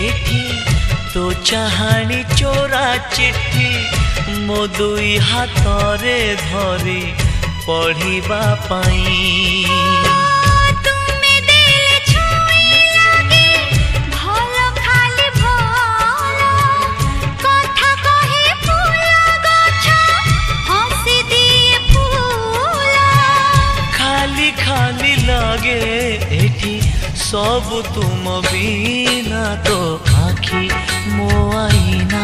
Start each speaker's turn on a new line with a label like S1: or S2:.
S1: एठी तो चाहानी चोरा चिट्ठी मो दुई हाथरे धरी पढ़िबा पाई। खाली लगे एठी सब तुम बिना तो आखि मो आईना।